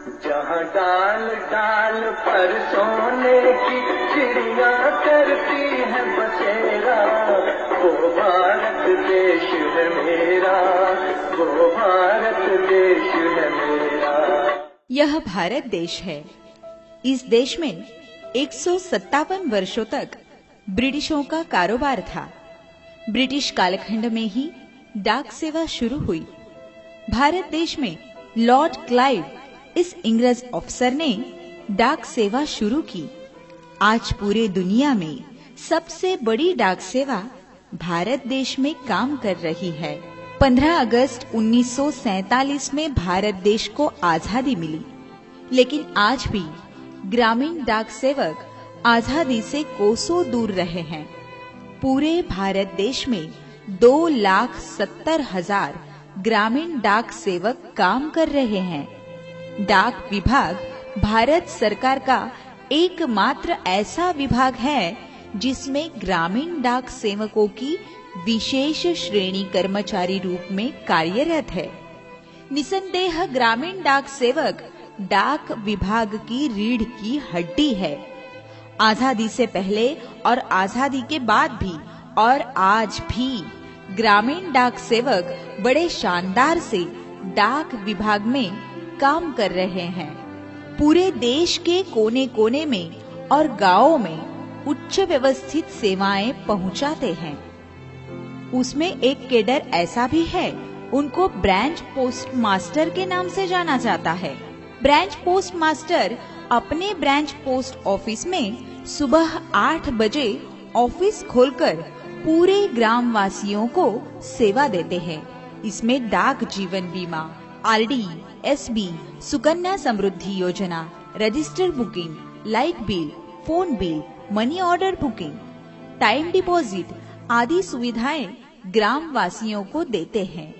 जहाँ डाल डाल पर सोने की चिड़िया करती है बसेरा, वो भारत देश है मेरा, वो भारत देश है मेरा। यह भारत देश है। इस देश में 157 वर्षों तक ब्रिटिशों का कारोबार था। ब्रिटिश कालखंड में ही डाक सेवा शुरू हुई। भारत देश में लॉर्ड क्लाइव इस इंग्रज अफसर ने डाक सेवा शुरू की। आज पूरे दुनिया में सबसे बड़ी डाक सेवा भारत देश में काम कर रही है। 15 अगस्त 1947 में भारत देश को आजादी मिली, लेकिन आज भी ग्रामीण डाक सेवक आजादी से कोसों दूर रहे हैं। पूरे भारत देश में 2,70,000 ग्रामीण डाक सेवक काम कर रहे हैं। डाक विभाग भारत सरकार का एकमात्र ऐसा विभाग है जिसमें ग्रामीण डाक सेवकों की विशेष श्रेणी कर्मचारी रूप में कार्यरत है। निसंदेह ग्रामीण डाक सेवक डाक विभाग की रीढ़ की हड्डी है। आजादी से पहले और आजादी के बाद भी और आज भी ग्रामीण डाक सेवक बड़े शानदार से डाक विभाग में काम कर रहे हैं। पूरे देश के कोने कोने में और गांवों में उच्च व्यवस्थित सेवाएं पहुंचाते हैं। उसमें एक कैडर ऐसा भी है, उनको ब्रांच पोस्ट मास्टर के नाम से जाना जाता है। ब्रांच पोस्ट मास्टर अपने ब्रांच पोस्ट ऑफिस में सुबह 8 बजे ऑफिस खोलकर पूरे ग्राम वासियों को सेवा देते हैं। इसमें डाक जीवन बीमा, आरडी, एसबी, सुकन्या समृद्धि योजना, register booking, light bill, phone bill, money order booking, time deposit आदि सुविधाएं ग्राम वासियों को देते हैं।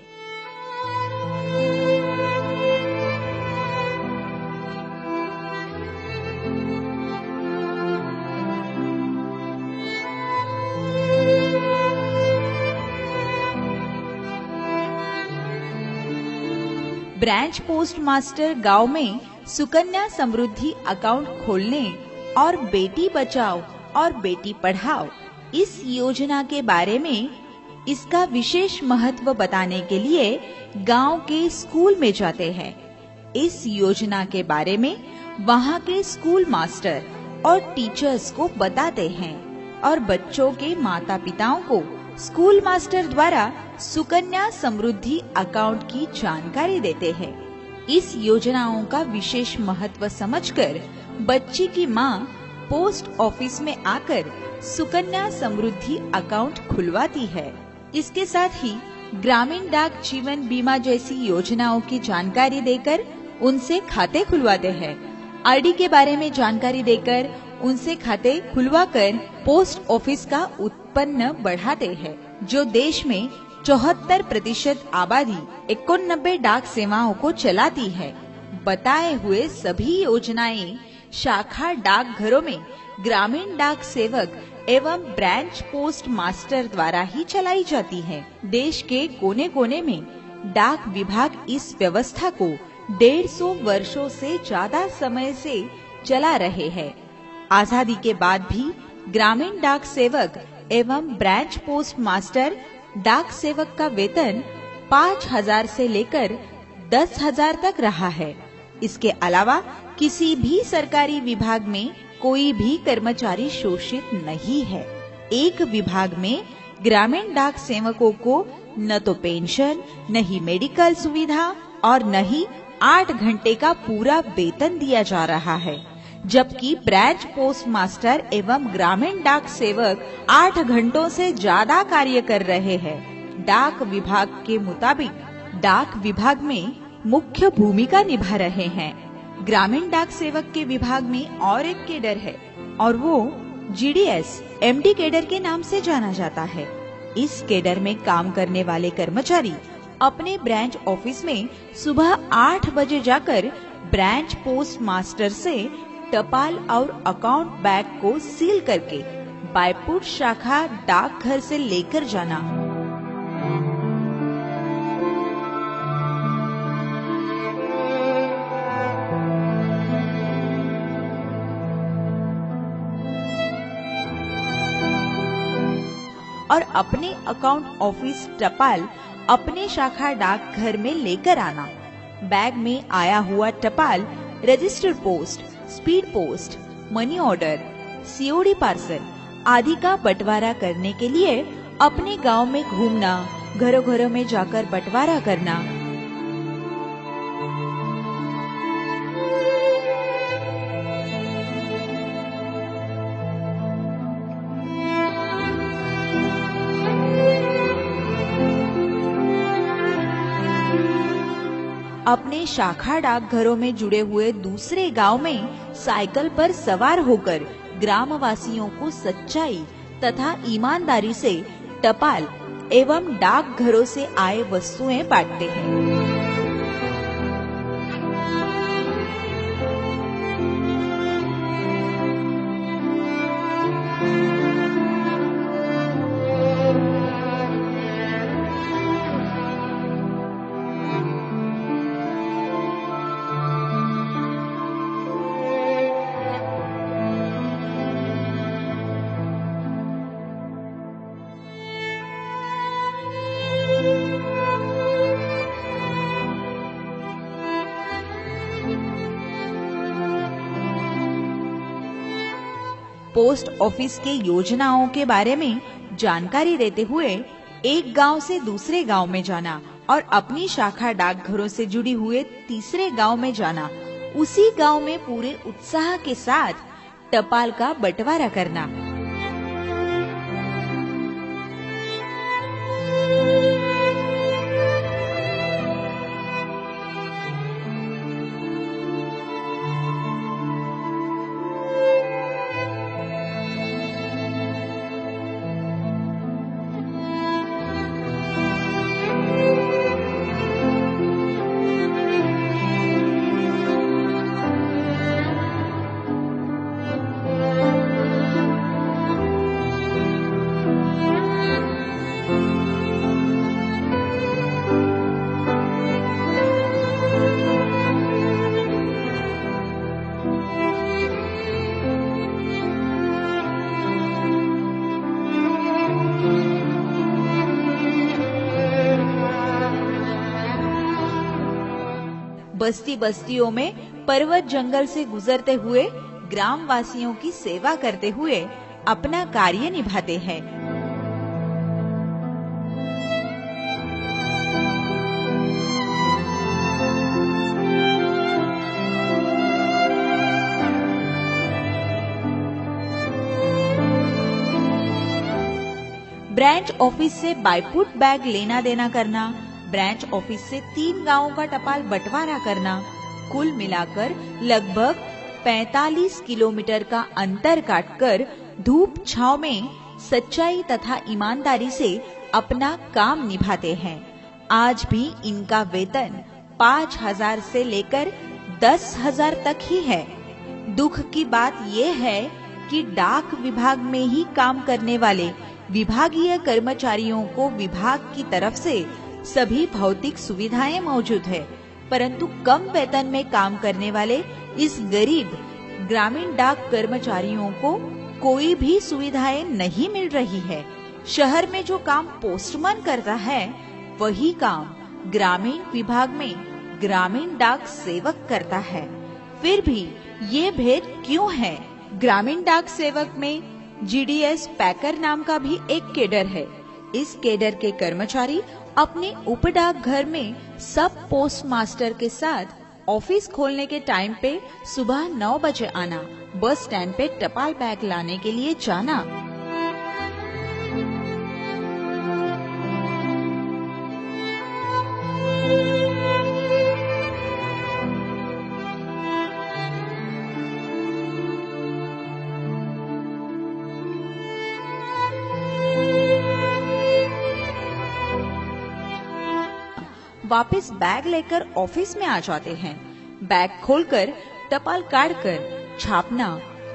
ब्रांच पोस्ट मास्टर गांव में सुकन्या समृद्धि अकाउंट खोलने और बेटी बचाओ और बेटी पढ़ाओ इस योजना के बारे में इसका विशेष महत्व बताने के लिए गांव के स्कूल में जाते हैं। इस योजना के बारे में वहां के स्कूल मास्टर और टीचर्स को बताते हैं और बच्चों के माता पिताओं को स्कूल मास्टर द्वारा सुकन्या समृद्धि अकाउंट की जानकारी देते हैं। इस योजनाओं का विशेष महत्व समझकर बच्ची की मां पोस्ट ऑफिस में आकर सुकन्या समृद्धि अकाउंट खुलवाती है। इसके साथ ही ग्रामीण डाक जीवन बीमा जैसी योजनाओं की जानकारी देकर उनसे खाते खुलवाते हैं। आरडी के बारे में जानकारी देकर उनसे खाते खुलवाकर पोस्ट ऑफिस का उत्पन्न बढ़ाते हैं। जो देश में 74% आबादी 91 डाक सेवाओं को चलाती है। बताए हुए सभी योजनाएं शाखा डाकघरों में ग्रामीण डाक सेवक एवं ब्रांच पोस्ट मास्टर द्वारा ही चलाई जाती है। देश के कोने कोने में डाक विभाग इस व्यवस्था को 150 वर्षों से ज्यादा समय से चला रहे हैं। आजादी के बाद भी ग्रामीण डाक सेवक एवं ब्रांच पोस्ट मास्टर डाक सेवक का वेतन 5,000 से लेकर 10,000 तक रहा है। इसके अलावा किसी भी सरकारी विभाग में कोई भी कर्मचारी शोषित नहीं है। एक विभाग में ग्रामीण डाक सेवकों को न तो पेंशन, न ही मेडिकल सुविधा और न ही 8 घंटे का पूरा वेतन दिया जा रहा है, जबकि ब्रांच पोस्ट मास्टर एवं ग्रामीण डाक सेवक 8 घंटों से ज्यादा कार्य कर रहे हैं। डाक विभाग के मुताबिक डाक विभाग में मुख्य भूमिका निभा रहे हैं। ग्रामीण डाक सेवक के विभाग में और एक कैडर है और वो जीडीएस एमडी कैडर के नाम से जाना जाता है। इस कैडर में काम करने वाले कर्मचारी अपने ब्रांच ऑफिस में सुबह 8 बजे जाकर ब्रांच पोस्ट मास्टर से टपाल और अकाउंट बैग को सील करके बायपुर शाखा डाकघर से लेकर जाना। और अपने अकाउंट ऑफिस टपाल अपने शाखा डाकघर में लेकर आना। बैग में आया हुआ टपाल register post, speed post, money order, COD parcel आदि का बंटवारा करने के लिए अपने गांव में घूमना, घरों घरों में जाकर बंटवारा करना। अपने शाखा डाकघरों में जुड़े हुए दूसरे गांव में साइकिल पर सवार होकर ग्रामवासियों को सच्चाई तथा ईमानदारी से टपाल एवं डाकघरों से आए वस्तुएं बांटते हैं। पोस्ट ऑफिस के योजनाओं के बारे में जानकारी देते हुए एक गांव से दूसरे गांव में जाना और अपनी शाखा डाकघरों से जुड़ी हुए तीसरे गांव में जाना, उसी गांव में पूरे उत्साह के साथ टपाल का बंटवारा करना। बस्ती बस्तियों में पर्वत जंगल से गुजरते हुए ग्राम वासियों की सेवा करते हुए अपना कार्य निभाते हैं। ब्रांच ऑफिस से बायपुट बैग लेना देना करना, ब्रांच ऑफिस से 3 गांवों का टपाल बंटवारा करना, कुल मिलाकर लगभग 45 किलोमीटर का अंतर काटकर धूप छांव में सच्चाई तथा ईमानदारी से अपना काम निभाते हैं। आज भी इनका वेतन 5,000 से लेकर 10,000 तक ही है। दुख की बात यह है कि डाक विभाग में ही काम करने वाले विभागीय कर्मचारियों को विभाग की तरफ से सभी भौतिक सुविधाएं मौजूद है, परंतु कम वेतन में काम करने वाले इस गरीब ग्रामीण डाक कर्मचारियों को कोई भी सुविधाएं नहीं मिल रही है। शहर में जो काम पोस्टमैन करता है, वही काम ग्रामीण विभाग में ग्रामीण डाक सेवक करता है। फिर भी ये भेद क्यों है? ग्रामीण डाक सेवक में जीडीएस पैकर नाम का भी एक केडर है। इस केडर के कर्मचारी अपने उपडाक घर में सब पोस्ट मास्टर के साथ ऑफिस खोलने के टाइम पे सुबह 9 बजे आना, बस स्टैंड पे टपाल बैग लाने के लिए जाना। वापस बैग लेकर ऑफिस में आ जाते हैं। बैग खोलकर टपाल काटकर छापना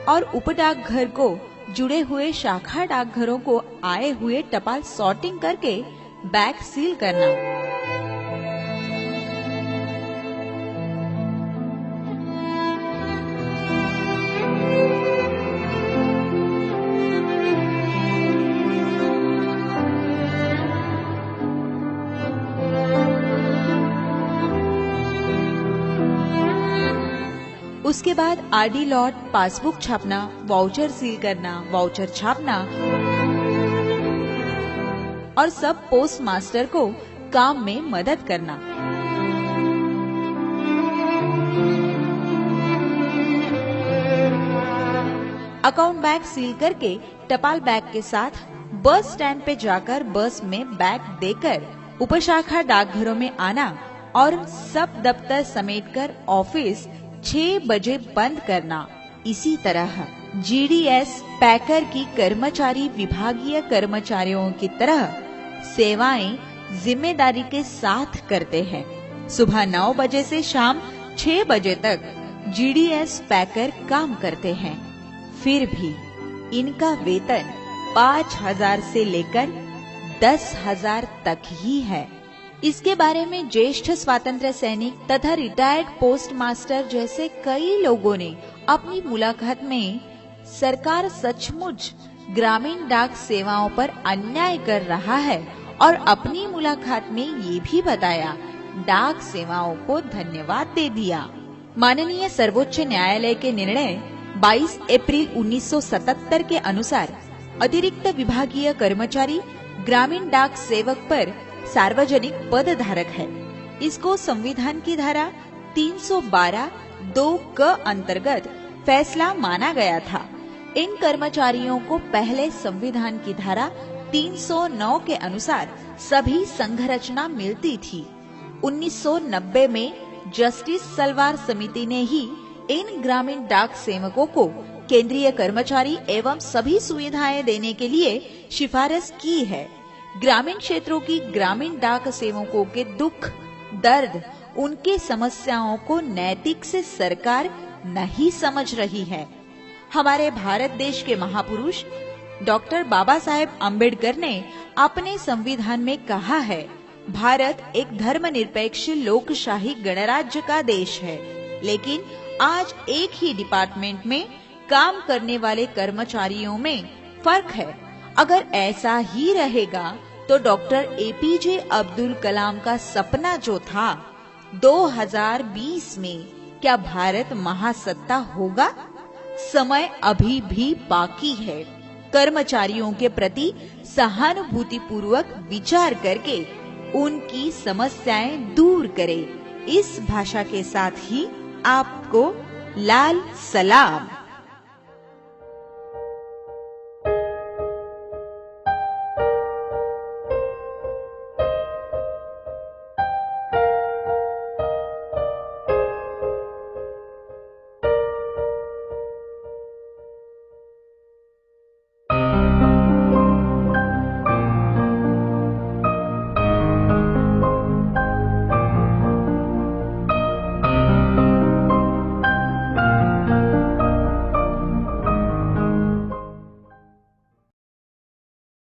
और उपडाक घर को जुड़े हुए शाखा डाकघरों को आए हुए टपाल सॉर्टिंग करके बैग सील करना। उसके बाद आरडी लॉट, पासबुक छापना, वाउचर सील करना, वाउचर छापना और सब पोस्ट मास्टर को काम में मदद करना। अकाउंट बैग सील करके टपाल बैग के साथ बस स्टैंड पे जाकर बस में बैग देकर उपशाखा डाकघरों में आना और सब दफ्तर समेटकर ऑफिस 6 बजे बंद करना। इसी तरह जीडीएस पैकर की कर्मचारी विभागीय कर्मचारियों की तरह सेवाएं जिम्मेदारी के साथ करते हैं। सुबह 9 बजे से शाम 6 बजे तक जीडीएस पैकर काम करते हैं। फिर भी इनका वेतन 5,000 से लेकर 10,000 तक ही है। इसके बारे में ज्येष्ठ स्वातंत्र्य सैनिक तथा रिटायर्ड पोस्ट मास्टर जैसे कई लोगों ने अपनी मुलाकात में सरकार सचमुच ग्रामीण डाक सेवाओं पर अन्याय कर रहा है और अपनी मुलाकात में ये भी बताया, डाक सेवाओं को धन्यवाद दे दिया। माननीय सर्वोच्च न्यायालय के निर्णय 22 अप्रैल 1977 के अनुसार अतिरिक्त विभागीय कर्मचारी ग्रामीण डाक सेवक पर सार्वजनिक पद धारक है। इसको संविधान की धारा 312(2) क अंतर्गत फैसला माना गया था। इन कर्मचारियों को पहले संविधान की धारा 309 के अनुसार सभी संघरचना मिलती थी। 1990 में जस्टिस सलवार समिति ने ही इन ग्रामीण डाक सेवकों को केंद्रीय कर्मचारी एवं सभी सुविधाएं देने के लिए सिफारिश की है। ग्रामीण क्षेत्रों की ग्रामीण डाक सेवकों के दुख दर्द, उनके समस्याओं को नैतिक से सरकार नहीं समझ रही है। हमारे भारत देश के महापुरुष डॉक्टर बाबा साहेब अम्बेडकर ने अपने संविधान में कहा है, भारत एक धर्मनिरपेक्ष लोकशाही गणराज्य का देश है। लेकिन आज एक ही डिपार्टमेंट में काम करने वाले कर्मचारियों में फर्क है। अगर ऐसा ही रहेगा तो डॉक्टर एपीजे अब्दुल कलाम का सपना जो था 2020 में, क्या भारत महासत्ता होगा? समय अभी भी बाकी है। कर्मचारियों के प्रति सहानुभूति पूर्वक विचार करके उनकी समस्याएं दूर करें। इस भाषा के साथ ही आपको लाल सलाम।